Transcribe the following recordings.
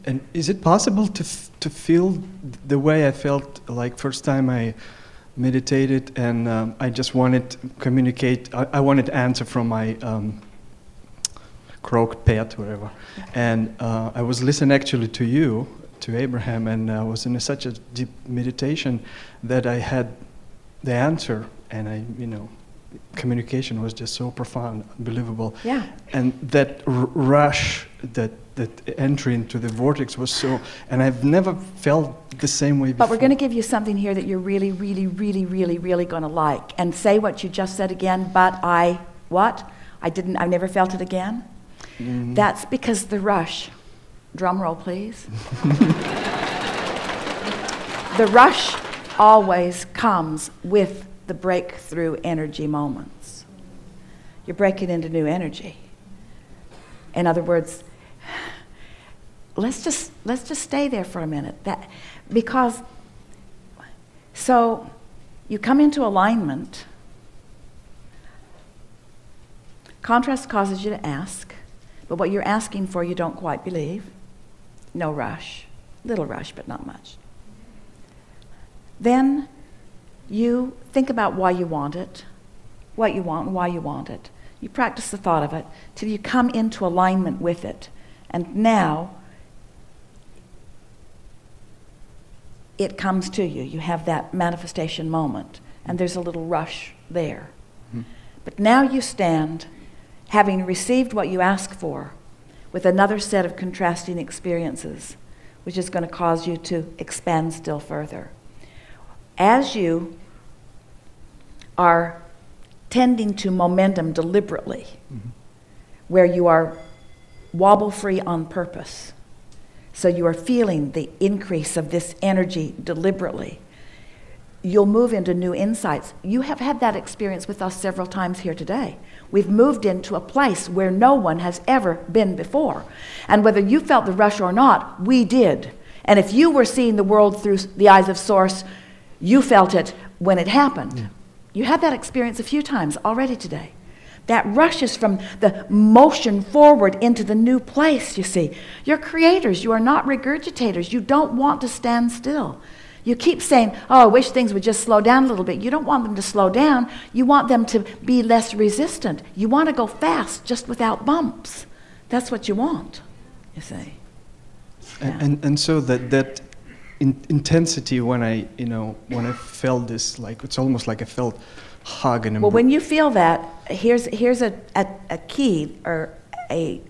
And is it possible to feel the way I felt like first time I meditated and I just wanted to communicate, I wanted to answer from my croaked pet, whatever. And I was listening actually to you, to Abraham, and I was in such a deep meditation that I had the answer, and communication was just so profound, unbelievable. Yeah. And that rush, that entry into the vortex was so, and I've never felt the same way before. But we're going to give you something here that you're really, really, really, really, really going to like. And say what you just said again, but I never felt it again. Mm. That's because the rush, drum roll please. The rush always comes with the breakthrough energy moments. You're breaking into new energy. In other words, let's just stay there for a minute. So you come into alignment. Contrast causes you to ask, but what you're asking for you don't quite believe. No rush, little rush, but not much. Then you think about why you want it, what you want and why you want it. You practice the thought of it till you come into alignment with it. And now it comes to you. You have that manifestation moment. And there's a little rush there. Mm-hmm. But now you stand, having received what you ask for, with another set of contrasting experiences, which is going to cause you to expand still further. As you are tending to momentum deliberately, mm-hmm. where you are wobble-free on purpose, so you are feeling the increase of this energy deliberately, you'll move into new insights. You have had that experience with us several times here today. We've moved into a place where no one has ever been before. And whether you felt the rush or not, we did. And if you were seeing the world through the eyes of Source, you felt it when it happened. Yeah. You had that experience a few times already today. That rush is from the motion forward into the new place, you see. You're creators. You are not regurgitators. You don't want to stand still. You keep saying, oh, I wish things would just slow down a little bit. You don't want them to slow down. You want them to be less resistant. You want to go fast, just without bumps. That's what you want, you see. Yeah. And so that intensity when I felt this, like it's almost like I felt hug and well, when you feel that, here's a key or a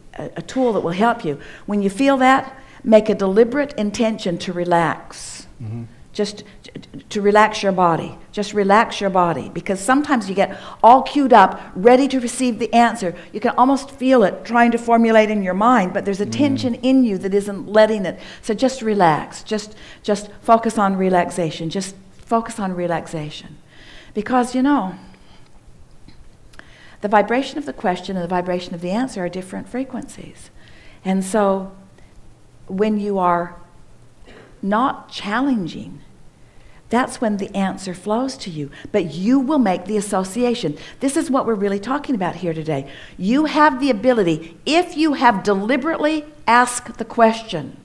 tool that will help you. When you feel that, make a deliberate intention to relax. Mm-hmm. Just to relax your body. Just relax your body. Because sometimes you get all queued up, ready to receive the answer. You can almost feel it trying to formulate in your mind, but there's a tension in you that isn't letting it. So just relax. Just focus on relaxation. Just focus on relaxation. Because, the vibration of the question and the vibration of the answer are different frequencies. And so when you are not challenging, that's when the answer flows to you. But you will make the association. This is what we're really talking about here today. You have the ability, if you have deliberately asked the question,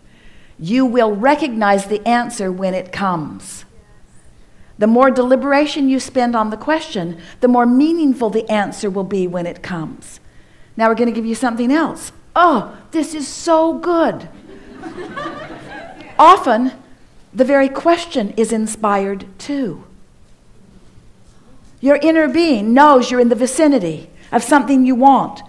you will recognize the answer when it comes. The more deliberation you spend on the question, the more meaningful the answer will be when it comes. Now we're going to give you something else. Oh, this is so good. Often, the very question is inspired too. Your inner being knows you're in the vicinity of something you want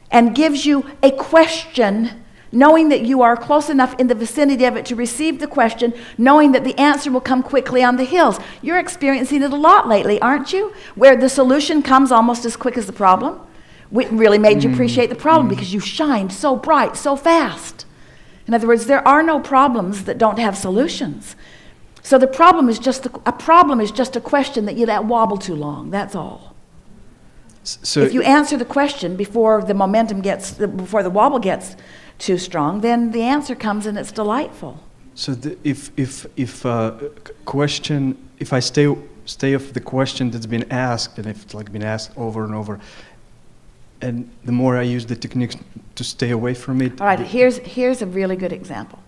and gives you a question, knowing that you are close enough in the vicinity of it to receive the question, knowing that the answer will come quickly on the hills. You're experiencing it a lot lately, aren't you? Where the solution comes almost as quick as the problem. It really made you appreciate the problem because you shined so bright, so fast. In other words, there are no problems that don't have solutions. So the problem is just a question that you let wobble too long. That's all. So if you answer the question before the before the wobble gets too strong, then the answer comes and it's delightful. So if I stay of the question that's been asked, and if it's like been asked over and over, and the more I use the techniques to stay away from it. All right, here's a really good example.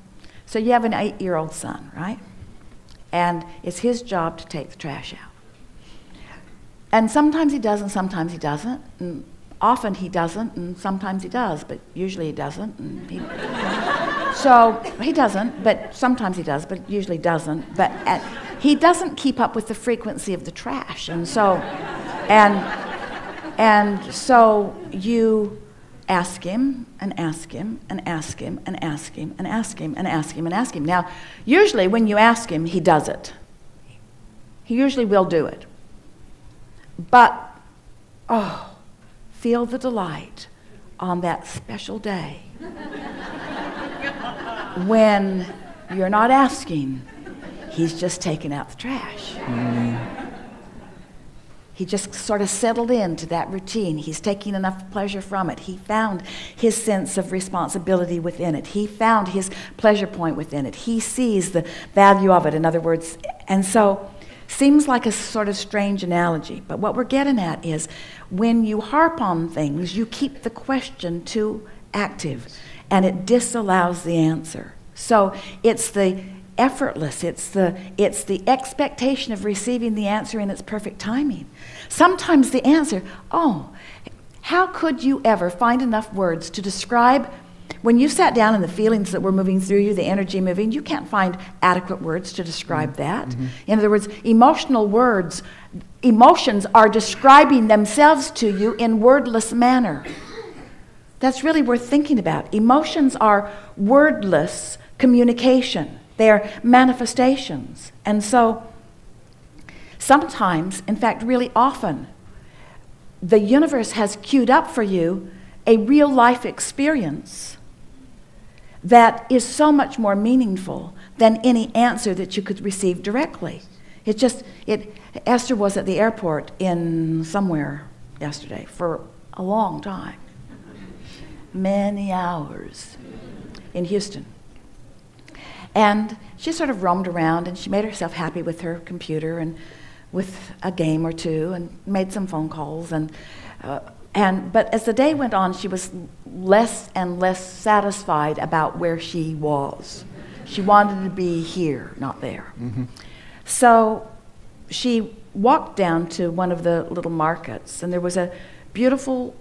So you have an 8-year-old son, right? And it's his job to take the trash out. And sometimes he does and sometimes he doesn't. And often he doesn't and sometimes he does, but usually he doesn't. And so he doesn't, but sometimes he does, but usually doesn't. But he doesn't keep up with the frequency of the trash. And so you ask him and ask him and ask him and ask him and ask him and ask him and ask him. Now, usually when you ask him, he does it. He usually will do it. But, oh, feel the delight on that special day when you're not asking, he's just taking out the trash. He just sort of settled into that routine. He's taking enough pleasure from it. He found his sense of responsibility within it. He found his pleasure point within it. He sees the value of it, in other words. And so, seems like a sort of strange analogy, but what we're getting at is when you harp on things, you keep the question too active, and it disallows the answer. So it's the effortless, it's the expectation of receiving the answer in its perfect timing. Sometimes the answer, oh, how could you ever find enough words to describe when you sat down and the feelings that were moving through you, the energy moving, you can't find adequate words to describe that. In other words, emotions are describing themselves to you in wordless manner. That's really worth thinking about. Emotions are wordless communication. They are manifestations. And so sometimes, in fact, really often, the universe has queued up for you a real life experience that is so much more meaningful than any answer that you could receive directly. Esther was at the airport in somewhere yesterday for a long time, many hours in Houston. And she sort of roamed around and she made herself happy with her computer and with a game or two and made some phone calls. But as the day went on, she was less and less satisfied about where she was. She wanted to be here, not there. So she walked down to one of the little markets, and there was a beautiful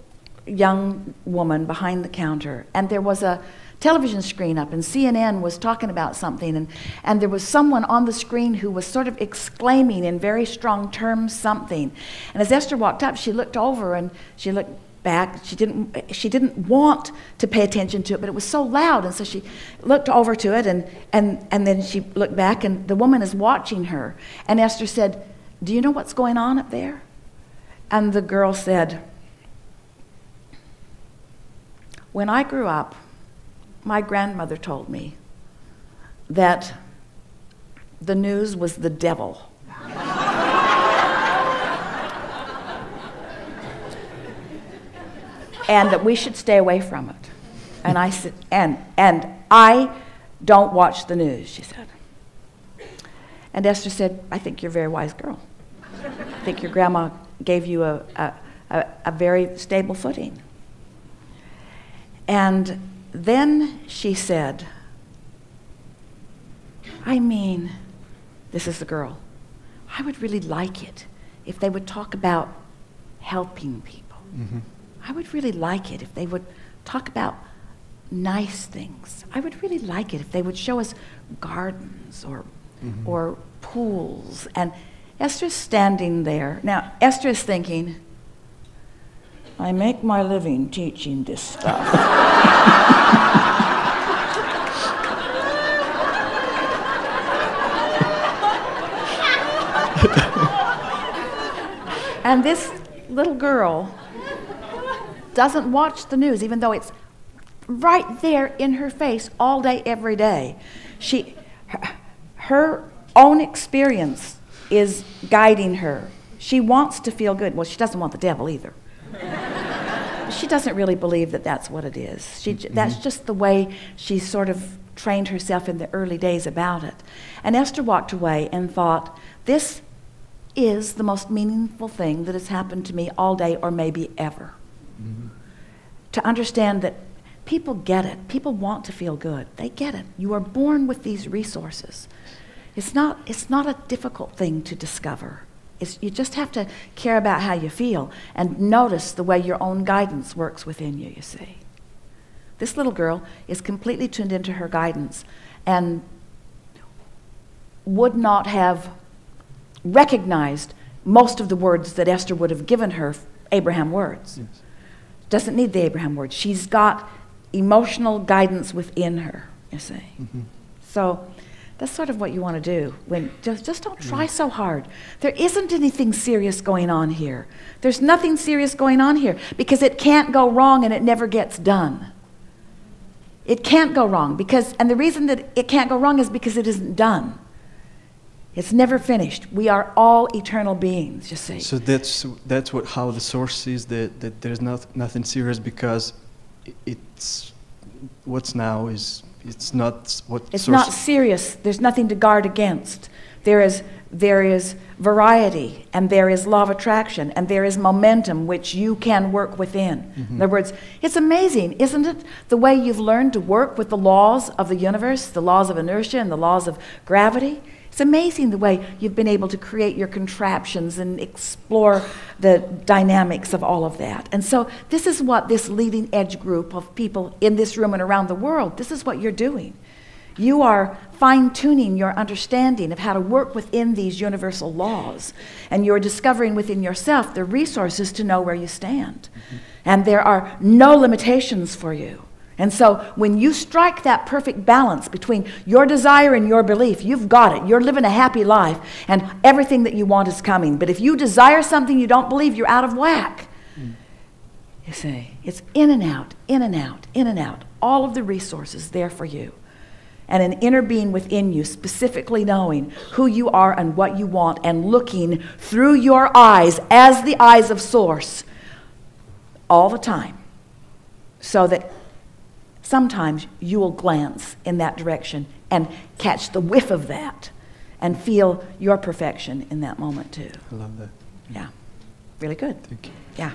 young woman behind the counter, and there was a television screen up, and CNN was talking about something, and there was someone on the screen who was sort of exclaiming in very strong terms something. And as Esther walked up, she looked over and she looked back. She didn't want to pay attention to it, but it was so loud, and so she looked over to it, and then she looked back, and the woman is watching her. And Esther said, "Do you know what's going on up there?" And the girl said, "When I grew up, my grandmother told me that the news was the devil." And that we should stay away from it. And I said, and I don't watch the news, she said. And Esther said, "I think you're a very wise girl. I think your grandma gave you a very stable footing." And then she said, "I mean," this is the girl, "I would really like it if they would talk about helping people. I would really like it if they would talk about nice things. I would really like it if they would show us gardens or pools." And Esther's standing there. Now, Esther is thinking, I make my living teaching this stuff. And this little girl doesn't watch the news, even though it's right there in her face all day, every day. Her own experience is guiding her. She wants to feel good. Well, she doesn't want the devil either. She doesn't really believe that that's what it is. That's just the way she sort of trained herself in the early days about it. And Esther walked away and thought, this is the most meaningful thing that has happened to me all day or maybe ever. To understand that People get it. People want to feel good. They get it. You are born with these resources. It's not a difficult thing to discover. You just have to care about how you feel and notice the way your own guidance works within you, you see. This little girl is completely tuned into her guidance and would not have recognized most of the words that Esther would have given her, Abraham words. Yes. Doesn't need the Abraham words. She's got emotional guidance within her, you see. Mm-hmm. So that's sort of what you want to do. When just don't try so hard. There isn't anything serious going on here. There's nothing serious going on here because it can't go wrong and it never gets done. It can't go wrong and the reason that it can't go wrong is because it isn't done. It's never finished. We are all eternal beings, you see. So that's how the source sees that there's nothing serious because it's what's now is it's not what it's source. not serious. There's nothing to guard against. There is variety, and there is law of attraction, and there is momentum which you can work within. Mm-hmm. In other words, it's amazing, isn't it, the way you've learned to work with the laws of the universe, the laws of inertia and the laws of gravity? It's amazing the way you've been able to create your contraptions and explore the dynamics of all of that. And so this is what this leading edge group of people in this room and around the world, this is what you're doing. You are fine-tuning your understanding of how to work within these universal laws. And you're discovering within yourself the resources to know where you stand. Mm-hmm. And there are no limitations for you. And so when you strike that perfect balance between your desire and your belief, you've got it. You're living a happy life, and everything that you want is coming. But if you desire something you don't believe, you're out of whack. You see, it's in and out, in and out, in and out. All of the resources there for you. And an inner being within you specifically knowing who you are and what you want and looking through your eyes as the eyes of Source all the time, so that sometimes you will glance in that direction and catch the whiff of that and feel your perfection in that moment too. I love that. Yeah. Really good. Thank you. Yeah.